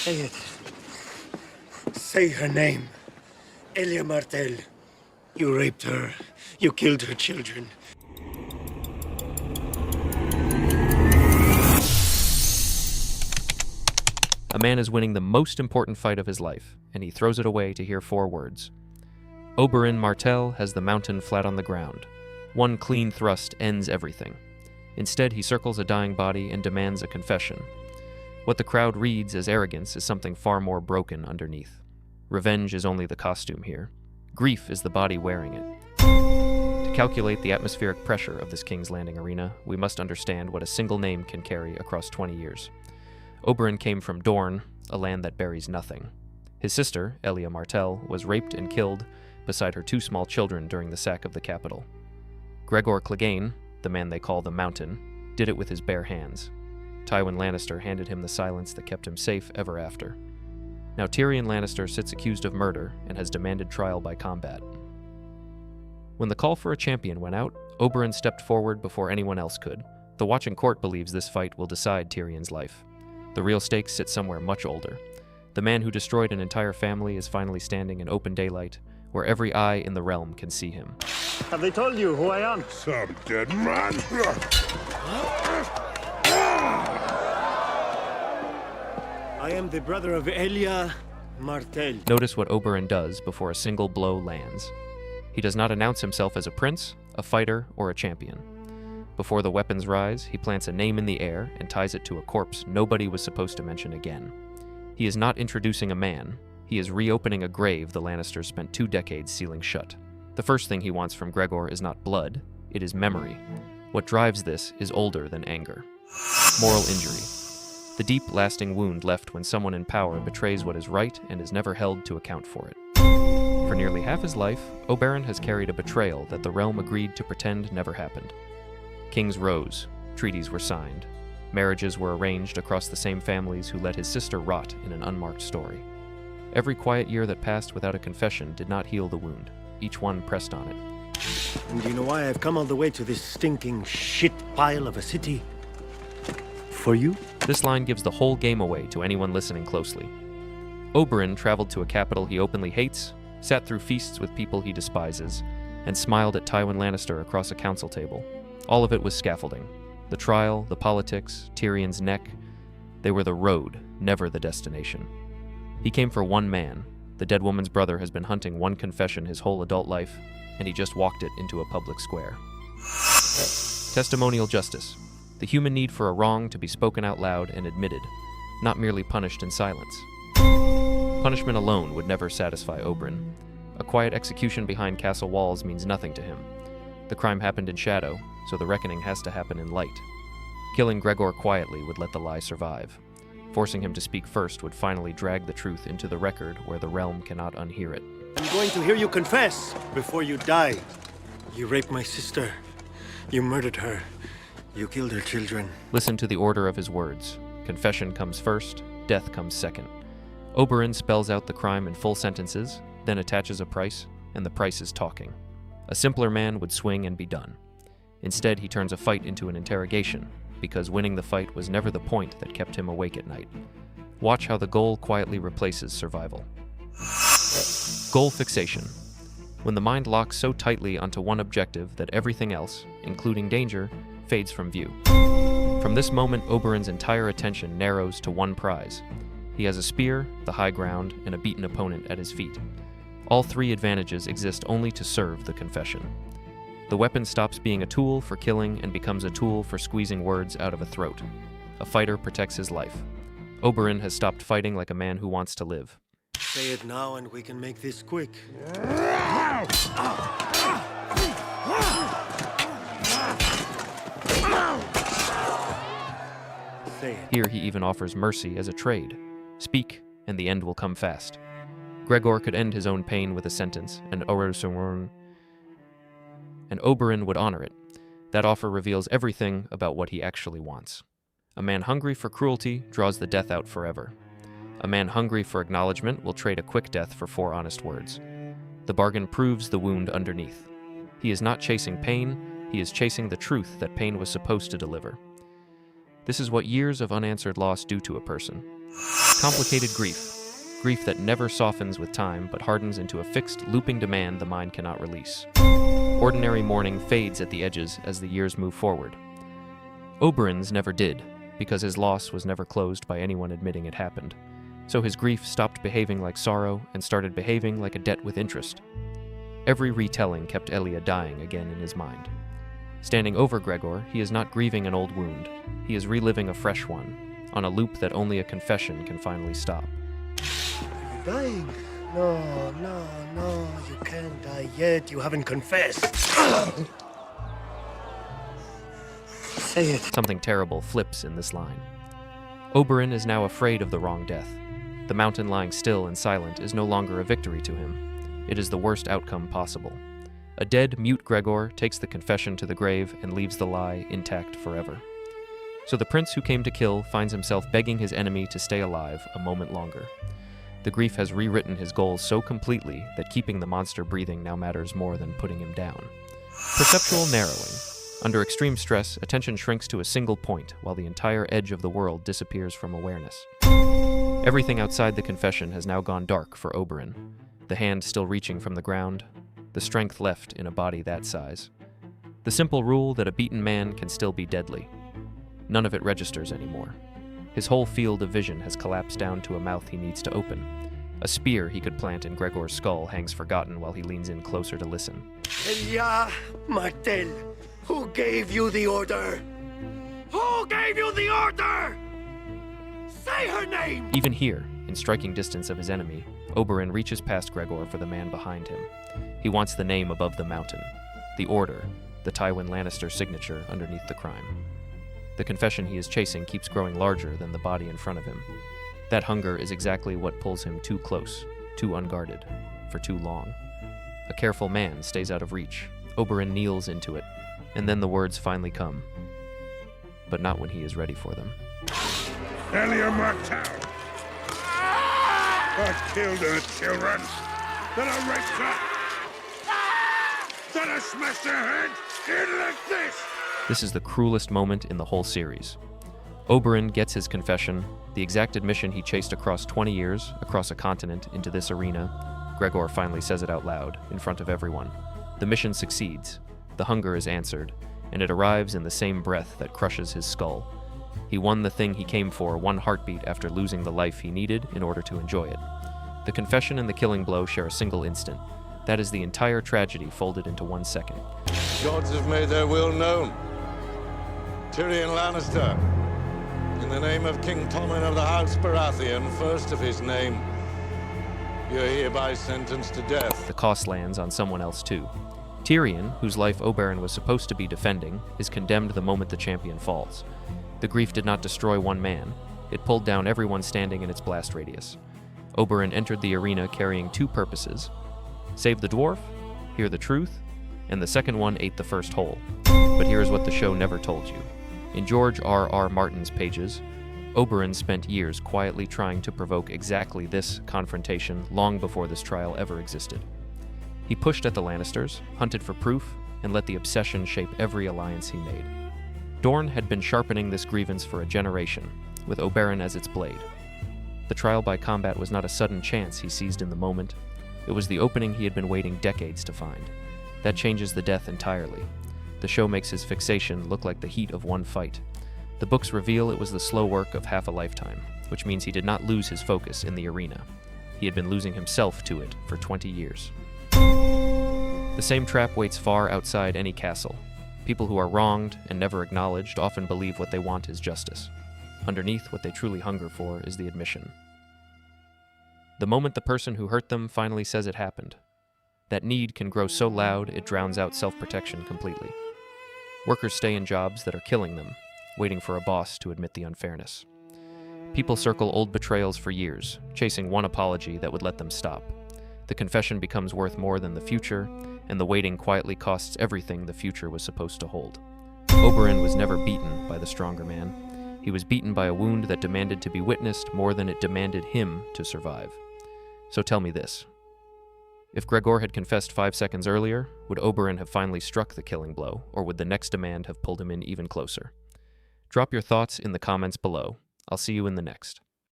Say it. Say her name. Oberyn Martell. You raped her. You killed her children. A man is winning the most important fight of his life, and he throws it away to hear 4 words. Oberyn Martell has the mountain flat on the ground. One clean thrust ends everything. Instead, he circles a dying body and demands a confession. What the crowd reads as arrogance is something far more broken underneath. Revenge is only the costume here. Grief is the body wearing it. To calculate the atmospheric pressure of this King's Landing arena, we must understand what a single name can carry across 20 years. Oberyn came from Dorne, a land that buries nothing. His sister, Oberyn Martell, was raped and killed beside her 2 small children during the sack of the capital. Gregor Clegane, the man they call the Mountain, did it with his bare hands. Tyrion Lannister handed him the silence that kept him safe ever after. Now Tyrion Lannister sits accused of murder and has demanded trial by combat. When the call for a champion went out, Oberyn stepped forward before anyone else could. The watching court believes this fight will decide Tyrion's life. The real stakes sit somewhere much older. The man who destroyed an entire family is finally standing in open daylight, where every eye in the realm can see him. Have they told you who I am? Some dead man. I am the brother of Oberyn Martell. Notice what Oberyn does before a single blow lands. He does not announce himself as a prince, a fighter, or a champion. Before the weapons rise, he plants a name in the air and ties it to a corpse nobody was supposed to mention again. He is not introducing a man. He is reopening a grave the Lannisters spent 2 decades sealing shut. The first thing he wants from Gregor is not blood, it is memory. What drives this is older than anger. Moral injury. The deep, lasting wound left when someone in power betrays what is right and is never held to account for it. For nearly half his life, Oberyn has carried a betrayal that the realm agreed to pretend never happened. Kings rose, treaties were signed, marriages were arranged across the same families who let his sister rot in an unmarked story. Every quiet year that passed without a confession did not heal the wound. Each one pressed on it. And do you know why I've come all the way to this stinking shit pile of a city? For you? This line gives the whole game away to anyone listening closely. Oberyn traveled to a capital he openly hates, sat through feasts with people he despises, and smiled at Tyrion Lannister across a council table. All of it was scaffolding. The trial, the politics, Tyrion's neck, they were the road, never the destination. He came for one man. The dead woman's brother has been hunting one confession his whole adult life, and he just walked it into a public square. Testimonial justice. The human need for a wrong to be spoken out loud and admitted, not merely punished in silence. Punishment alone would never satisfy Oberyn. A quiet execution behind castle walls means nothing to him. The crime happened in shadow, so the reckoning has to happen in light. Killing Gregor quietly would let the lie survive. Forcing him to speak first would finally drag the truth into the record where the realm cannot unhear it. I'm going to hear you confess before you die. You raped my sister. You murdered her. You killed her children. Listen to the order of his words. Confession comes first, death comes second. Oberyn spells out the crime in full sentences, then attaches a price, and the price is talking. A simpler man would swing and be done. Instead, he turns a fight into an interrogation, because winning the fight was never the point that kept him awake at night. Watch how the goal quietly replaces survival. Goal fixation. When the mind locks so tightly onto one objective that everything else, including danger, fades from view. From this moment, Oberyn's entire attention narrows to one prize. He has a spear, the high ground, and a beaten opponent at his feet. All 3 advantages exist only to serve the confession. The weapon stops being a tool for killing and becomes a tool for squeezing words out of a throat. A fighter protects his life. Oberyn has stopped fighting like a man who wants to live. Say it now and we can make this quick. Say it. Here he even offers mercy as a trade. Speak, and the end will come fast. Gregor could end his own pain with a sentence, and Oberyn would honor it. That offer reveals everything about what he actually wants. A man hungry for cruelty draws the death out forever. A man hungry for acknowledgement will trade a quick death for 4 honest words. The bargain proves the wound underneath. He is not chasing pain, he is chasing the truth that pain was supposed to deliver. This is what years of unanswered loss do to a person. Complicated grief. Grief that never softens with time, but hardens into a fixed, looping demand the mind cannot release. Ordinary mourning fades at the edges as the years move forward. Oberyn's never did, because his loss was never closed by anyone admitting it happened. So his grief stopped behaving like sorrow and started behaving like a debt with interest. Every retelling kept Elia dying again in his mind. Standing over Gregor, he is not grieving an old wound. He is reliving a fresh one, on a loop that only a confession can finally stop. You're dying. No, you can't die yet. You haven't confessed. Say it. Something terrible flips in this line. Oberyn is now afraid of the wrong death. The mountain lying still and silent is no longer a victory to him. It is the worst outcome possible. A dead, mute Gregor takes the confession to the grave and leaves the lie intact forever. So the prince who came to kill finds himself begging his enemy to stay alive a moment longer. The grief has rewritten his goals so completely that keeping the monster breathing now matters more than putting him down. Perceptual narrowing. Under extreme stress, attention shrinks to a single point while the entire edge of the world disappears from awareness. Everything outside the confession has now gone dark for Oberyn. The hand still reaching from the ground, the strength left in a body that size. The simple rule that a beaten man can still be deadly. None of it registers anymore. His whole field of vision has collapsed down to a mouth he needs to open. A spear he could plant in Gregor's skull hangs forgotten while he leans in closer to listen. Elia Martell, who gave you the order? Who gave you the order? Say her name! Even here, in striking distance of his enemy, Oberyn reaches past Gregor for the man behind him. He wants the name above the mountain, the order, the Tyrion Lannister signature underneath the crime. The confession he is chasing keeps growing larger than the body in front of him. That hunger is exactly what pulls him too close, too unguarded, for too long. A careful man stays out of reach. Oberyn kneels into it, and then the words finally come. But not when he is ready for them. Elia Martell! I killed her children! Then I raped her! Then I smashed her head in like this! This is the cruelest moment in the whole series. Oberyn gets his confession, the exact admission he chased across 20 years, across a continent, into this arena. Gregor finally says it out loud, in front of everyone. The mission succeeds, the hunger is answered, and it arrives in the same breath that crushes his skull. He won the thing he came for one heartbeat after losing the life he needed in order to enjoy it. The confession and the killing blow share a single instant. That is the entire tragedy folded into 1 second. Gods have made their will known. Tyrion Lannister, in the name of King Tommen of the House Baratheon, first of his name, you are hereby sentenced to death. The cost lands on someone else too. Tyrion, whose life Oberyn was supposed to be defending, is condemned the moment the champion falls. The grief did not destroy one man. It pulled down everyone standing in its blast radius. Oberyn entered the arena carrying two purposes. Save the dwarf, hear the truth, and the second one ate the first whole. But here is what the show never told you. In George R.R. Martin's pages, Oberyn spent years quietly trying to provoke exactly this confrontation long before this trial ever existed. He pushed at the Lannisters, hunted for proof, and let the obsession shape every alliance he made. Dorne had been sharpening this grievance for a generation, with Oberyn as its blade. The trial by combat was not a sudden chance he seized in the moment. It was the opening he had been waiting decades to find. That changes the death entirely. The show makes his fixation look like the heat of one fight. The books reveal it was the slow work of half a lifetime, which means he did not lose his focus in the arena. He had been losing himself to it for 20 years. The same trap waits far outside any castle. People who are wronged and never acknowledged often believe what they want is justice. Underneath, what they truly hunger for is the admission. The moment the person who hurt them finally says it happened, that need can grow so loud it drowns out self-protection completely. Workers stay in jobs that are killing them, waiting for a boss to admit the unfairness. People circle old betrayals for years, chasing one apology that would let them stop. The confession becomes worth more than the future, and the waiting quietly costs everything the future was supposed to hold. Oberyn was never beaten by the stronger man. He was beaten by a wound that demanded to be witnessed more than it demanded him to survive. So tell me this. If Gregor had confessed 5 seconds earlier, would Oberyn have finally struck the killing blow, or would the next demand have pulled him in even closer? Drop your thoughts in the comments below. I'll see you in the next.